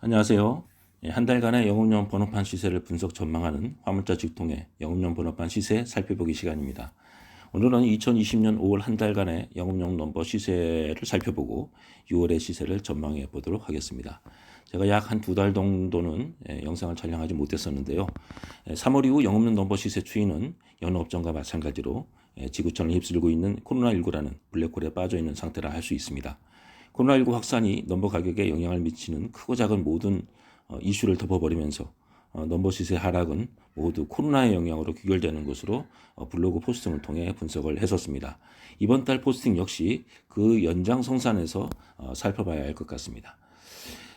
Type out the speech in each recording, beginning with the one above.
안녕하세요. 한 달간의 영업용 번호판 시세를 분석 전망하는 화물차 직통의 영업용 번호판 시세 살펴보기 시간입니다. 오늘은 2020년 5월 한 달간의 영업용 넘버 시세를 살펴보고 6월의 시세를 전망해 보도록 하겠습니다. 제가 약 한 두 달 정도는 영상을 촬영하지 못했었는데요. 3월 이후 영업용 넘버 시세 추이는 여느 업종과 마찬가지로 지구촌을 휩쓸고 있는 코로나19라는 블랙홀에 빠져 있는 상태라 할 수 있습니다. 코로나19 확산이 넘버 가격에 영향을 미치는 크고 작은 모든 이슈를 덮어버리면서 넘버 시세 하락은 모두 코로나의 영향으로 귀결되는 것으로 블로그 포스팅을 통해 분석을 했었습니다. 이번 달 포스팅 역시 그 연장성산에서 살펴봐야 할 것 같습니다.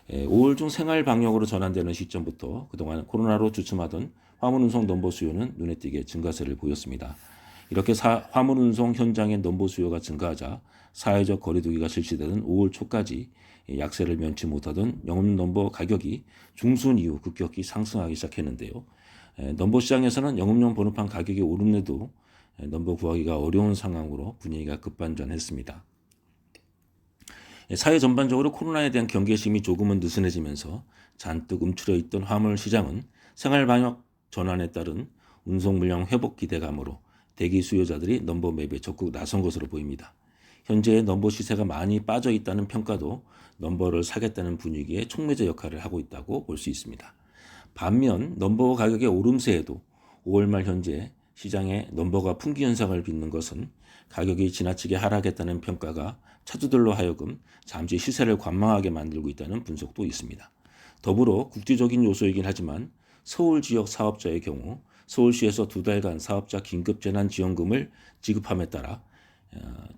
5월 중 생활 방역으로 전환되는 시점부터 그동안 코로나로 주춤하던 화물운송 넘버 수요는 눈에 띄게 증가세를 보였습니다. 이렇게 화물운송 현장의 넘버 수요가 증가하자 사회적 거리두기가 실시되는 5월 초까지 약세를 면치 못하던 영업 넘버 가격이 중순 이후 급격히 상승하기 시작했는데요. 넘버 시장에서는 영업용 번호판 가격이 오름에도 넘버 구하기가 어려운 상황으로 분위기가 급반전했습니다. 사회 전반적으로 코로나에 대한 경계심이 조금은 느슨해지면서 잔뜩 움츠려 있던 화물 시장은 생활방역 전환에 따른 운송 물량 회복 기대감으로 대기 수요자들이 넘버 매입에 적극 나선 것으로 보입니다. 현재의 넘버 시세가 많이 빠져 있다는 평가도 넘버를 사겠다는 분위기에 촉매제 역할을 하고 있다고 볼 수 있습니다. 반면 넘버 가격의 오름세에도 5월 말 현재 시장에 넘버가 풍기 현상을 빚는 것은 가격이 지나치게 하락했다는 평가가 차주들로 하여금 잠시 시세를 관망하게 만들고 있다는 분석도 있습니다. 더불어 국제적인 요소이긴 하지만 서울 지역 사업자의 경우 서울시에서 두 달간 사업자 긴급재난지원금을 지급함에 따라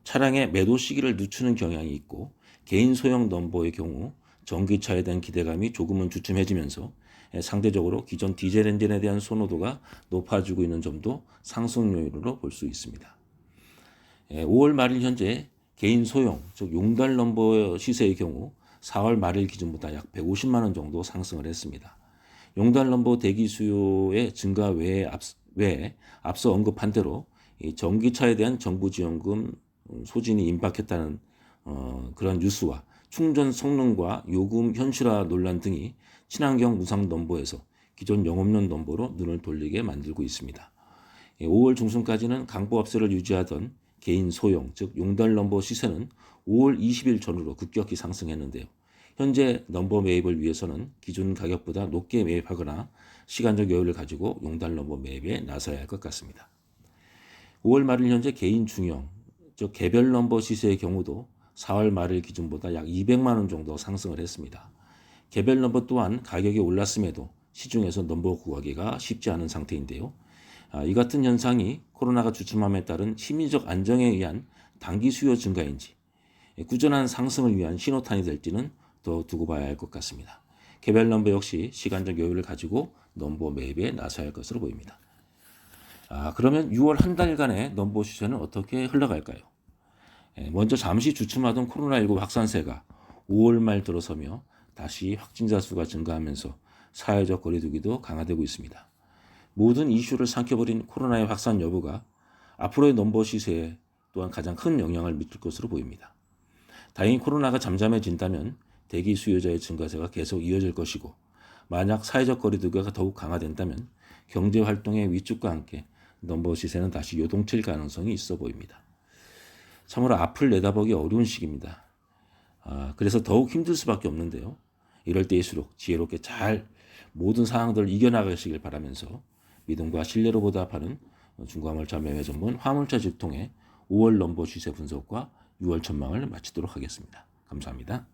차량의 매도 시기를 늦추는 경향이 있고 개인 소형 넘버의 경우 전기차에 대한 기대감이 조금은 주춤해지면서 상대적으로 기존 디젤 엔진에 대한 선호도가 높아지고 있는 점도 상승 요인으로 볼 수 있습니다. 5월 말일 현재 개인 소형, 즉 용달 넘버 시세의 경우 4월 말일 기준보다 약 150만 원 정도 상승을 했습니다. 용달 넘버 대기 수요의 증가 외에 앞서 언급한 대로 이 전기차에 대한 정부 지원금 소진이 임박했다는 그런 뉴스와 충전 성능과 요금 현실화 논란 등이 친환경 무상 넘버에서 기존 영업용 넘버로 눈을 돌리게 만들고 있습니다. 5월 중순까지는 강보합세를 유지하던 개인 소형, 즉 용달 넘버 시세는 5월 20일 전후로 급격히 상승했는데요. 현재 넘버 매입을 위해서는 기존 가격보다 높게 매입하거나 시간적 여유를 가지고 용달 넘버 매입에 나서야 할 것 같습니다. 5월 말일 현재 개인 중형, 즉 개별 넘버 시세의 경우도 4월 말일 기준보다 약 200만 원 정도 상승을 했습니다. 개별 넘버 또한 가격이 올랐음에도 시중에서 넘버 구하기가 쉽지 않은 상태인데요. 이 같은 현상이 코로나가 주춤함에 따른 심리적 안정에 의한 단기 수요 증가인지 꾸준한 상승을 위한 신호탄이 될지는 더 두고 봐야 할 것 같습니다. 개별 넘버 역시 시간적 여유를 가지고 넘버 매입에 나서야 할 것으로 보입니다. 그러면 6월 한 달간의 넘버 시세는 어떻게 흘러갈까요? 먼저 잠시 주춤하던 코로나19 확산세가 5월 말 들어서며 다시 확진자 수가 증가하면서 사회적 거리두기도 강화되고 있습니다. 모든 이슈를 삼켜버린 코로나의 확산 여부가 앞으로의 넘버 시세에 또한 가장 큰 영향을 미칠 것으로 보입니다. 다행히 코로나가 잠잠해진다면 대기 수요자의 증가세가 계속 이어질 것이고 만약 사회적 거리두기가 더욱 강화된다면 경제활동의 위축과 함께 넘버 시세는 다시 요동칠 가능성이 있어 보입니다. 참으로 앞을 내다보기 어려운 시기입니다. 그래서 더욱 힘들 수밖에 없는데요. 이럴 때일수록 지혜롭게 잘 모든 상황들을 이겨나가시길 바라면서 믿음과 신뢰로 보답하는 중고화물차 매매 전문 화물차 직통의 5월 넘버 시세 분석과 6월 전망을 마치도록 하겠습니다. 감사합니다.